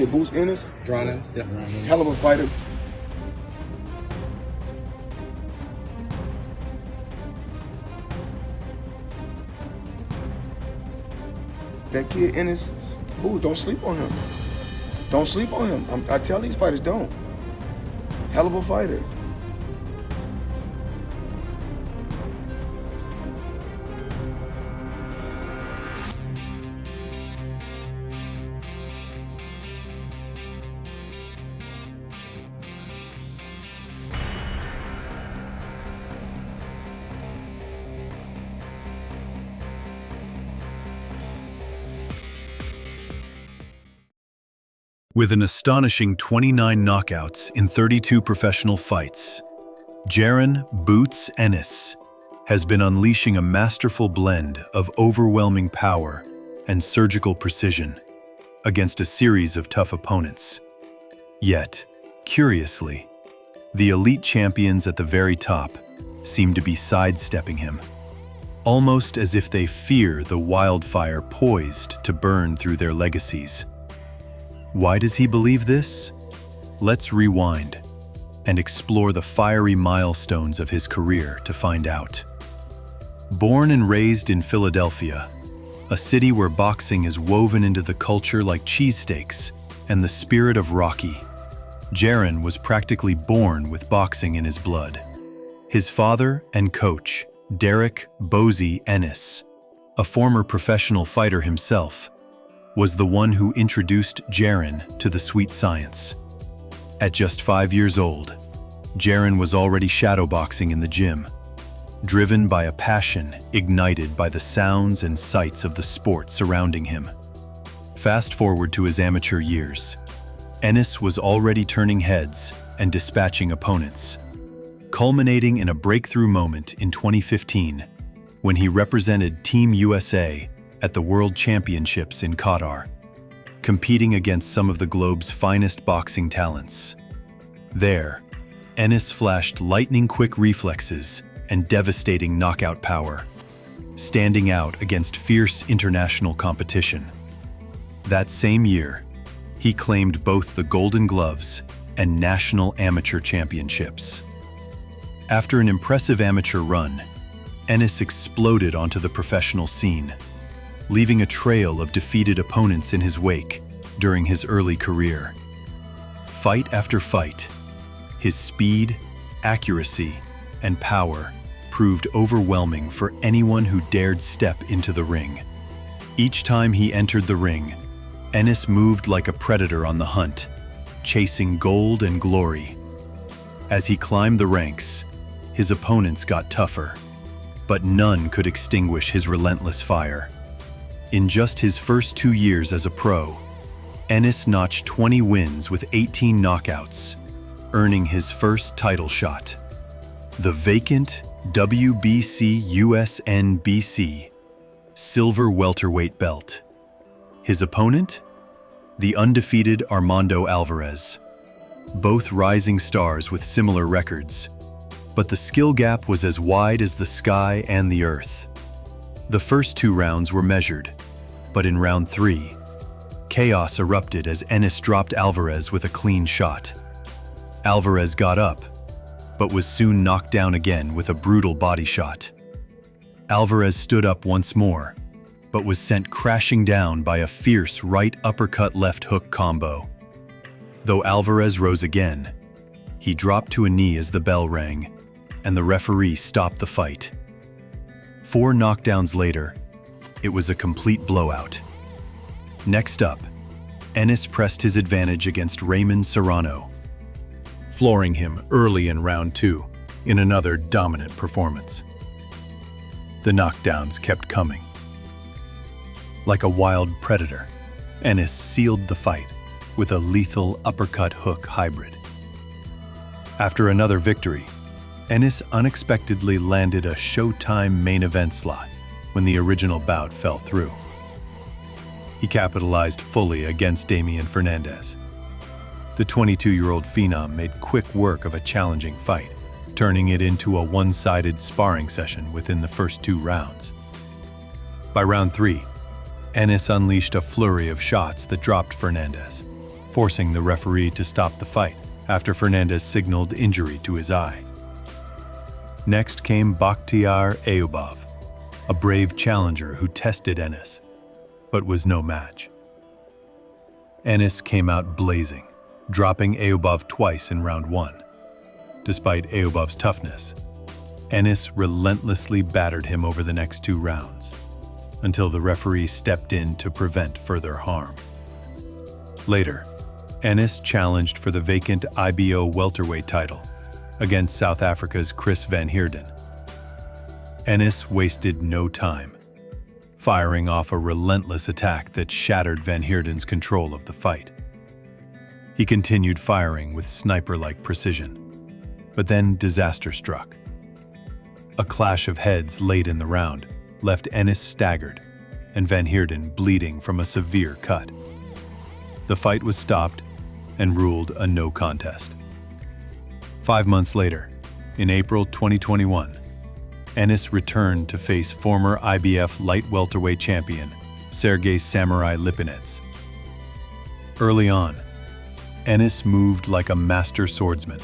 Boost Ennis, Jaron Ennis, yeah. hell of a fighter. That kid Ennis, Boo, don't sleep on him. Don't sleep on him. I tell these fighters, don't. Hell of a fighter. With an astonishing 29 knockouts in 32 professional fights, Jaron "Boots" Ennis has been unleashing a masterful blend of overwhelming power and surgical precision against a series of tough opponents. Yet, curiously, the elite champions at the very top seem to be sidestepping him, almost as if they fear the wildfire poised to burn through their legacies. Why does he believe this? Let's rewind and explore the fiery milestones of his career to find out. Born and raised in Philadelphia, a city where boxing is woven into the culture like cheesesteaks and the spirit of Rocky, Jaron was practically born with boxing in his blood. His father and coach, Derek "Bozy" Ennis, a former professional fighter himself, was the one who introduced Jaron to the sweet science. At just 5 years old, Jaron was already shadowboxing in the gym, driven by a passion ignited by the sounds and sights of the sport surrounding him. Fast forward to his amateur years, Ennis was already turning heads and dispatching opponents, culminating in a breakthrough moment in 2015 when he represented Team USA at the World Championships in Qatar, competing against some of the globe's finest boxing talents. There, Ennis flashed lightning-quick reflexes and devastating knockout power, standing out against fierce international competition. That same year, he claimed both the Golden Gloves and National Amateur Championships. After an impressive amateur run, Ennis exploded onto the professional scene, leaving a trail of defeated opponents in his wake during his early career. Fight after fight, his speed, accuracy, and power proved overwhelming for anyone who dared step into the ring. Each time he entered the ring, Ennis moved like a predator on the hunt, chasing gold and glory. As he climbed the ranks, his opponents got tougher, but none could extinguish his relentless fire. In just his first 2 years as a pro, Ennis notched 20 wins with 18 knockouts, earning his first title shot, the vacant WBC USNBC silver welterweight belt. His opponent? The undefeated Armando Alvarez. Both rising stars with similar records, but the skill gap was as wide as the sky and the earth. The first 2 rounds were measured, but in round 3, chaos erupted as Ennis dropped Alvarez with a clean shot. Alvarez got up, but was soon knocked down again with a brutal body shot. Alvarez stood up once more, but was sent crashing down by a fierce right uppercut left hook combo. Though Alvarez rose again, he dropped to a knee as the bell rang, and the referee stopped the fight. 4 knockdowns later, it was a complete blowout. Next up, Ennis pressed his advantage against Raymond Serrano, flooring him early in round 2 in another dominant performance. The knockdowns kept coming. Like a wild predator, Ennis sealed the fight with a lethal uppercut hook hybrid. After another victory, Ennis unexpectedly landed a Showtime main event slot when the original bout fell through. He capitalized fully against Damian Fernandez. The 22-year-old phenom made quick work of a challenging fight, turning it into a one-sided sparring session within the first 2 rounds. By round 3, Ennis unleashed a flurry of shots that dropped Fernandez, forcing the referee to stop the fight after Fernandez signaled injury to his eye. Next came Bakhtiar Ayubov, a brave challenger who tested Ennis, but was no match. Ennis came out blazing, dropping Ayubov twice in round 1. Despite Ayubov's toughness, Ennis relentlessly battered him over the next 2 rounds, until the referee stepped in to prevent further harm. Later, Ennis challenged for the vacant IBO welterweight title against South Africa's Chris Van Heerden. Ennis wasted no time, firing off a relentless attack that shattered Van Heerden's control of the fight. He continued firing with sniper-like precision, but then disaster struck. A clash of heads late in the round left Ennis staggered and Van Heerden bleeding from a severe cut. The fight was stopped and ruled a no contest. 5 months later, in April 2021, Ennis returned to face former IBF light welterweight champion Sergey Samurai Lipinets. Early on, Ennis moved like a master swordsman,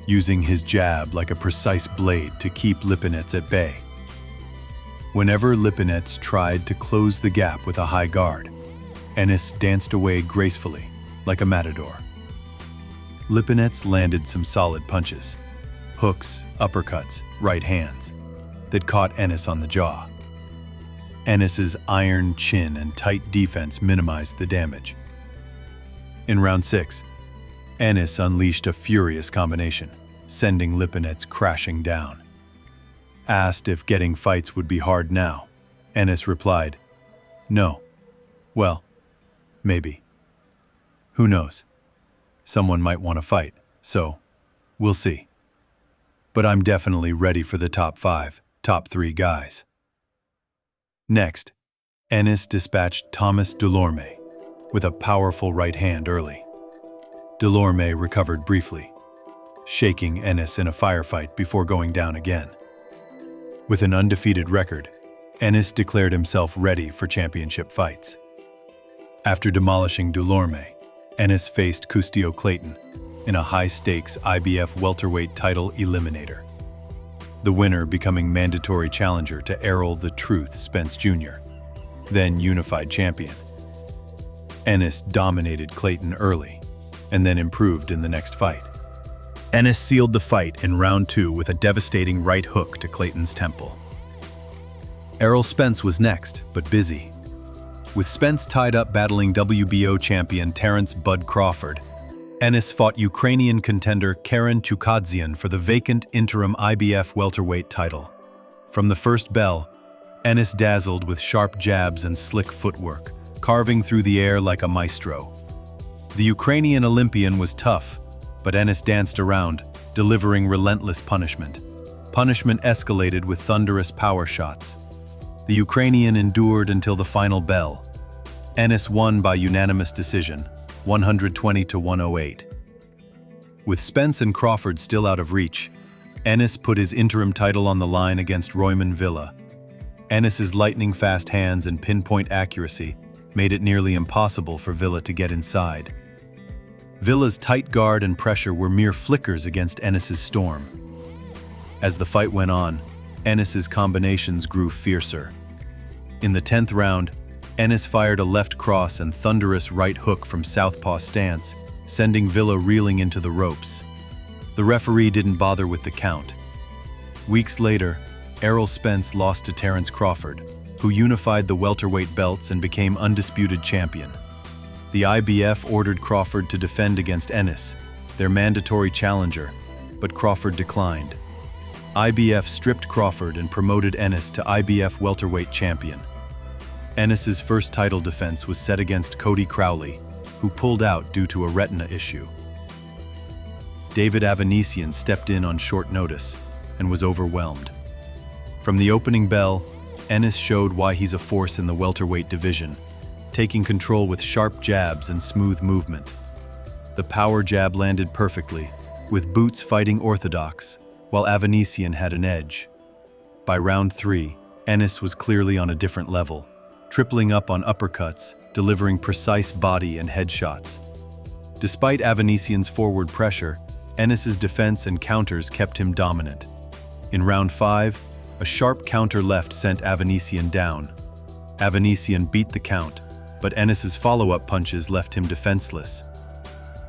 using his jab like a precise blade to keep Lipinets at bay. Whenever Lipinets tried to close the gap with a high guard, Ennis danced away gracefully, like a matador. Lipinets landed some solid punches, hooks, uppercuts, right hands, that caught Ennis on the jaw. Ennis's iron chin and tight defense minimized the damage. In round 6, Ennis unleashed a furious combination, sending Lipinets crashing down. Asked if getting fights would be hard now, Ennis replied, "No. Well, maybe. Who knows? Someone might want to fight, so we'll see. But I'm definitely ready for the top 5, top 3 guys." Next, Ennis dispatched Thomas Delorme with a powerful right hand early. Delorme recovered briefly, shaking Ennis in a firefight before going down again. With an undefeated record, Ennis declared himself ready for championship fights. After demolishing Delorme, Ennis faced Custio Clayton in a high-stakes IBF welterweight title eliminator, the winner becoming mandatory challenger to Errol the Truth Spence Jr., then unified champion. Ennis dominated Clayton early, and then improved in the next fight. Ennis sealed the fight in round 2 with a devastating right hook to Clayton's temple. Errol Spence was next, but busy. With Spence tied up battling WBO champion Terence "Bud" Crawford, Ennis fought Ukrainian contender Karen Chukadzian for the vacant interim IBF welterweight title. From the first bell, Ennis dazzled with sharp jabs and slick footwork, carving through the air like a maestro. The Ukrainian Olympian was tough, but Ennis danced around, delivering relentless punishment. Punishment escalated with thunderous power shots. The Ukrainian endured until the final bell. Ennis won by unanimous decision, 120 to 108. With Spence and Crawford still out of reach, Ennis put his interim title on the line against Royman Villa. Ennis's lightning-fast hands and pinpoint accuracy made it nearly impossible for Villa to get inside. Villa's tight guard and pressure were mere flickers against Ennis's storm. As the fight went on, Ennis's combinations grew fiercer. In the 10th round, Ennis fired a left cross and thunderous right hook from southpaw stance, sending Villa reeling into the ropes. The referee didn't bother with the count. Weeks later, Errol Spence lost to Terence Crawford, who unified the welterweight belts and became undisputed champion. The IBF ordered Crawford to defend against Ennis, their mandatory challenger, but Crawford declined. IBF stripped Crawford and promoted Ennis to IBF welterweight champion. Ennis's first title defense was set against Cody Crowley, who pulled out due to a retina issue. David Avanesian stepped in on short notice and was overwhelmed. From the opening bell, Ennis showed why he's a force in the welterweight division, taking control with sharp jabs and smooth movement. The power jab landed perfectly, with Boots fighting orthodox, while Avanesian had an edge. By round 3, Ennis was clearly on a different level, tripling up on uppercuts, delivering precise body and head shots. Despite Avanesian's forward pressure, Ennis's defense and counters kept him dominant. In round 5, a sharp counter left sent Avanesian down. Avanesian beat the count, but Ennis's follow-up punches left him defenseless.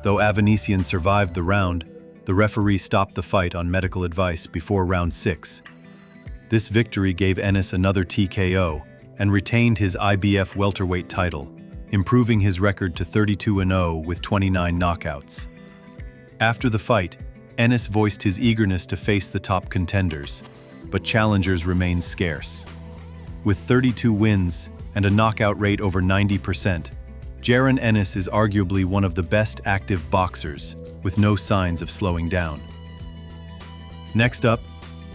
Though Avanesian survived the round, the referee stopped the fight on medical advice before round 6. This victory gave Ennis another TKO and retained his IBF welterweight title, improving his record to 32-0 with 29 knockouts. After the fight, Ennis voiced his eagerness to face the top contenders, but challengers remained scarce. With 32 wins and a knockout rate over 90%, Jaron Ennis is arguably one of the best active boxers, with no signs of slowing down. Next up,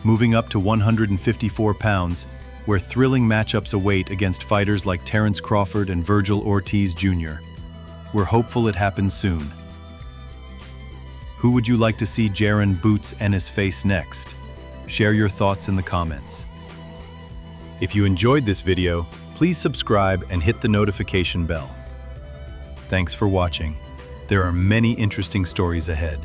moving up to 154 pounds, where thrilling matchups await against fighters like Terence Crawford and Virgil Ortiz Jr. We're hopeful it happens soon. Who would you like to see Jaron "Boots" Ennis face next? Share your thoughts in the comments. If you enjoyed this video, please subscribe and hit the notification bell. Thanks for watching. There are many interesting stories ahead.